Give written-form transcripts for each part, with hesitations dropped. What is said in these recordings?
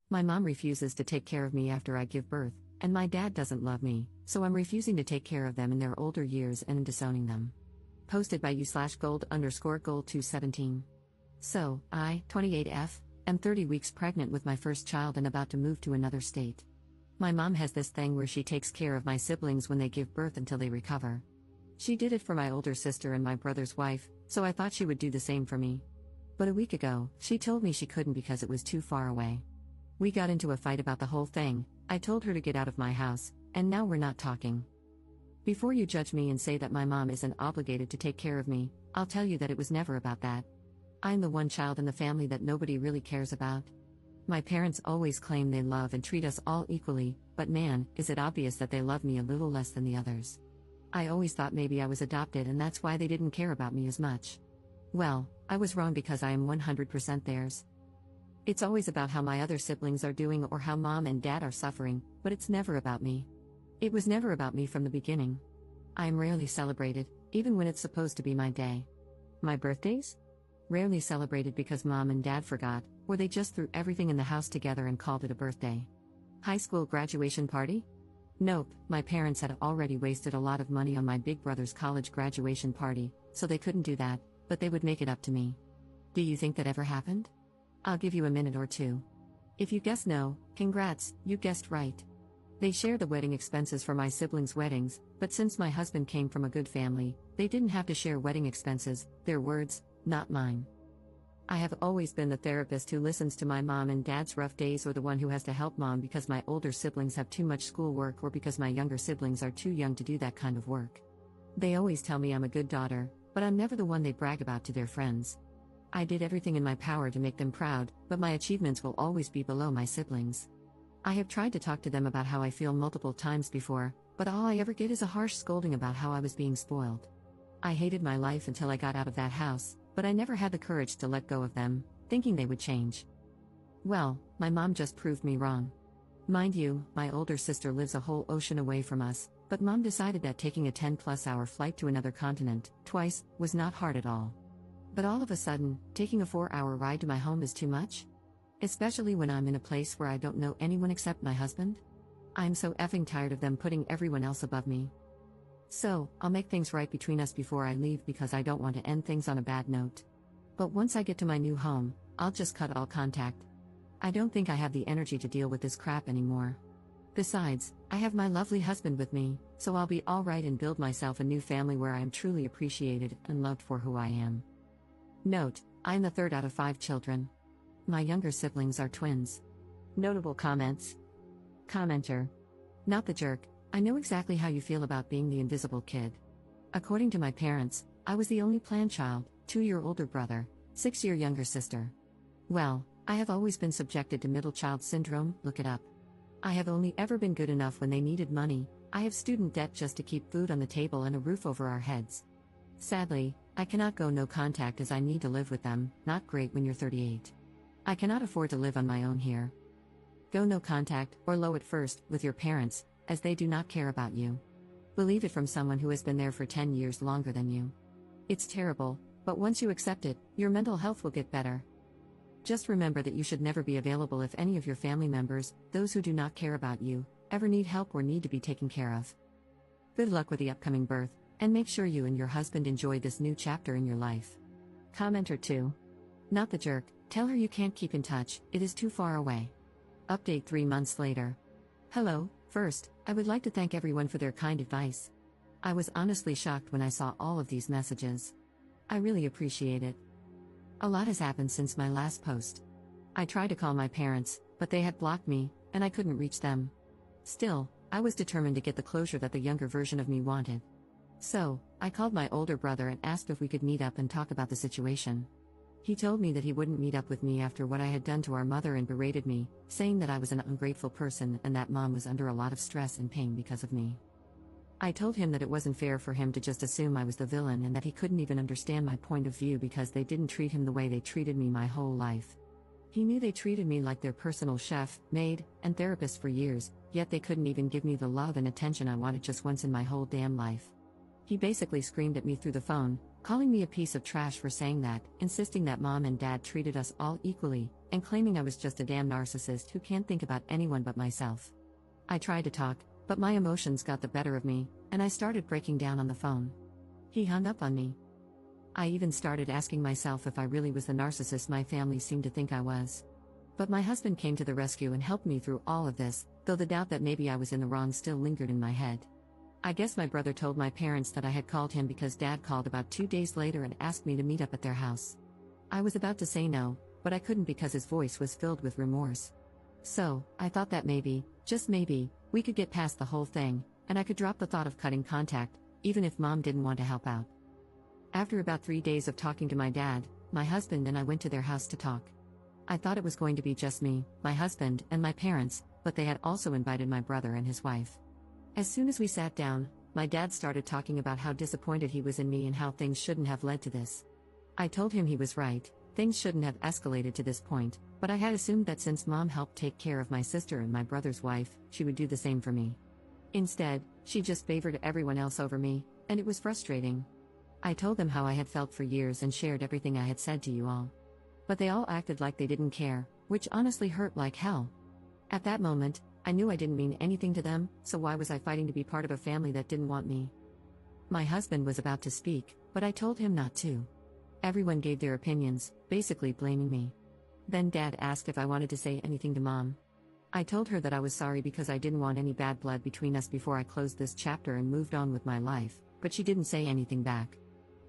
My mom refuses to take care of me after I give birth, and my dad doesn't love me, so I'm refusing to take care of them in their older years and disowning them. Posted by u/gold_gold217. So, I, 28F, am 30 weeks pregnant with my first child and about to move to another state. My mom has this thing where she takes care of my siblings when they give birth until they recover. She did it for my older sister and my brother's wife, so I thought she would do the same for me. But a week ago, she told me she couldn't because it was too far away. We got into a fight about the whole thing. I told her to get out of my house, and now we're not talking. Before you judge me and say that my mom isn't obligated to take care of me, I'll tell you that it was never about that. I'm the one child in the family that nobody really cares about. My parents always claim they love and treat us all equally, but man, is it obvious that they love me a little less than the others. I always thought maybe I was adopted and that's why they didn't care about me as much. Well, I was wrong because I am 100% theirs. It's always about how my other siblings are doing or how mom and dad are suffering, but it's never about me. It was never about me from the beginning. I am rarely celebrated, even when it's supposed to be my day. My birthdays? Rarely celebrated because mom and dad forgot, or they just threw everything in the house together and called it a birthday. High school graduation party? Nope, my parents had already wasted a lot of money on my big brother's college graduation party, so they couldn't do that, but they would make it up to me. Do you think that ever happened? I'll give you a minute or two. If you guess no, congrats, you guessed right. They share the wedding expenses for my siblings' weddings, but since my husband came from a good family, they didn't have to share wedding expenses, their words, not mine. I have always been the therapist who listens to my mom and dad's rough days or the one who has to help mom because my older siblings have too much schoolwork or because my younger siblings are too young to do that kind of work. They always tell me I'm a good daughter, but I'm never the one they brag about to their friends. I did everything in my power to make them proud, but my achievements will always be below my siblings. I have tried to talk to them about how I feel multiple times before, but all I ever get is a harsh scolding about how I was being spoiled. I hated my life until I got out of that house, but I never had the courage to let go of them, thinking they would change. Well, my mom just proved me wrong. Mind you, my older sister lives a whole ocean away from us, but mom decided that taking a 10+ hour flight to another continent, twice, was not hard at all. But all of a sudden, taking a 4-hour ride to my home is too much? Especially when I'm in a place where I don't know anyone except my husband? I'm so effing tired of them putting everyone else above me. So, I'll make things right between us before I leave because I don't want to end things on a bad note. But once I get to my new home, I'll just cut all contact. I don't think I have the energy to deal with this crap anymore. Besides, I have my lovely husband with me, so I'll be alright and build myself a new family where I am truly appreciated and loved for who I am. Note, I'm the third out of 5 children. My younger siblings are twins. Notable comments. Commenter. Not the jerk, I know exactly how you feel about being the invisible kid. According to my parents, I was the only planned child, 2-year older brother, 6-year younger sister. Well, I have always been subjected to middle child syndrome, look it up. I have only ever been good enough when they needed money. I have student debt just to keep food on the table and a roof over our heads. Sadly, I cannot go no contact as I need to live with them, not great when you're 38. I cannot afford to live on my own here. Go no contact, or low at first, with your parents, as they do not care about you. Believe it from someone who has been there for 10 years longer than you. It's terrible, but once you accept it, your mental health will get better. Just remember that you should never be available if any of your family members, those who do not care about you, ever need help or need to be taken care of. Good luck with the upcoming birth, and make sure you and your husband enjoy this new chapter in your life. Commenter 2. Not the jerk, tell her you can't keep in touch, it is too far away. Update 3 months later. Hello, first, I would like to thank everyone for their kind advice. I was honestly shocked when I saw all of these messages. I really appreciate it. A lot has happened since my last post. I tried to call my parents, but they had blocked me, and I couldn't reach them. Still, I was determined to get the closure that the younger version of me wanted. So, I called my older brother and asked if we could meet up and talk about the situation. He told me that he wouldn't meet up with me after what I had done to our mother and berated me, saying that I was an ungrateful person and that mom was under a lot of stress and pain because of me. I told him that it wasn't fair for him to just assume I was the villain and that he couldn't even understand my point of view because they didn't treat him the way they treated me my whole life. He knew they treated me like their personal chef, maid, and therapist for years, yet they couldn't even give me the love and attention I wanted just once in my whole damn life. He basically screamed at me through the phone, calling me a piece of trash for saying that, insisting that mom and dad treated us all equally, and claiming I was just a damn narcissist who can't think about anyone but myself. I tried to talk, but my emotions got the better of me, and I started breaking down on the phone. He hung up on me. I even started asking myself if I really was the narcissist my family seemed to think I was. But my husband came to the rescue and helped me through all of this, though the doubt that maybe I was in the wrong still lingered in my head. I guess my brother told my parents that I had called him because Dad called about 2 days later and asked me to meet up at their house. I was about to say no, but I couldn't because his voice was filled with remorse. So, I thought that maybe, just maybe, we could get past the whole thing, and I could drop the thought of cutting contact, even if Mom didn't want to help out. After about 3 days of talking to my dad, my husband and I went to their house to talk. I thought it was going to be just me, my husband, and my parents, but they had also invited my brother and his wife. As soon as we sat down, my dad started talking about how disappointed he was in me and how things shouldn't have led to this. I told him he was right, things shouldn't have escalated to this point, but I had assumed that since Mom helped take care of my sister and my brother's wife, she would do the same for me. Instead, she just favored everyone else over me, and it was frustrating. I told them how I had felt for years and shared everything I had said to you all. But they all acted like they didn't care, which honestly hurt like hell. At that moment, I knew I didn't mean anything to them, so why was I fighting to be part of a family that didn't want me? My husband was about to speak, but I told him not to. Everyone gave their opinions, basically blaming me. Then Dad asked if I wanted to say anything to Mom. I told her that I was sorry because I didn't want any bad blood between us before I closed this chapter and moved on with my life, but she didn't say anything back.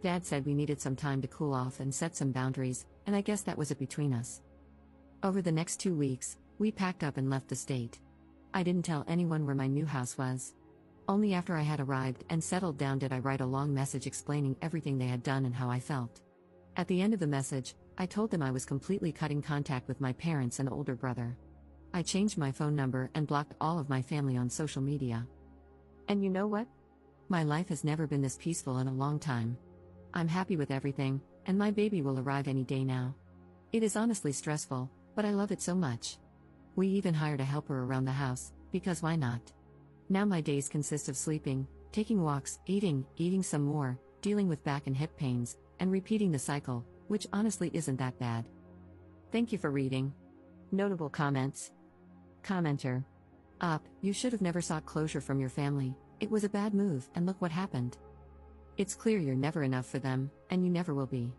Dad said we needed some time to cool off and set some boundaries, and I guess that was it between us. Over the next 2 weeks, we packed up and left the state. I didn't tell anyone where my new house was. Only after I had arrived and settled down did I write a long message explaining everything they had done and how I felt. At the end of the message, I told them I was completely cutting contact with my parents and older brother. I changed my phone number and blocked all of my family on social media. And you know what? My life has never been this peaceful in a long time. I'm happy with everything, and my baby will arrive any day now. It is honestly stressful, but I love it so much. We even hired a helper around the house, because why not? Now my days consist of sleeping, taking walks, eating some more, dealing with back and hip pains, and repeating the cycle, which honestly isn't that bad. Thank you for reading. Notable comments. Commenter. You should have never sought closure from your family. It was a bad move, and look what happened. It's clear you're never enough for them, and you never will be.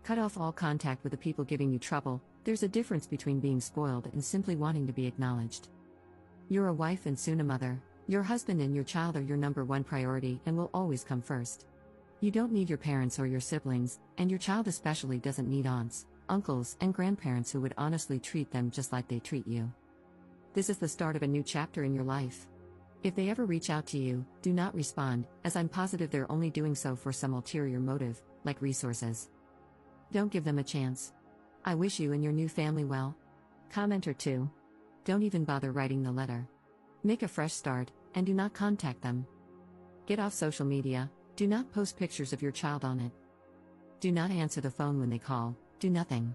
Cut off all contact with the people giving you trouble. There's a difference between being spoiled and simply wanting to be acknowledged. You're a wife and soon a mother. Your husband and your child are your number one priority and will always come first. You don't need your parents or your siblings, and your child especially doesn't need aunts, uncles, and grandparents who would honestly treat them just like they treat you. This is the start of a new chapter in your life. If they ever reach out to you, do not respond, as I'm positive they're only doing so for some ulterior motive, like resources. Don't give them a chance. I wish you and your new family well. Commenter 2. Don't even bother writing the letter. Make a fresh start, and do not contact them. Get off social media, do not post pictures of your child on it. Do not answer the phone when they call, do nothing.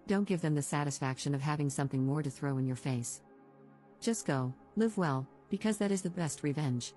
Don't give them the satisfaction of having something more to throw in your face. Just go, live well, because that is the best revenge.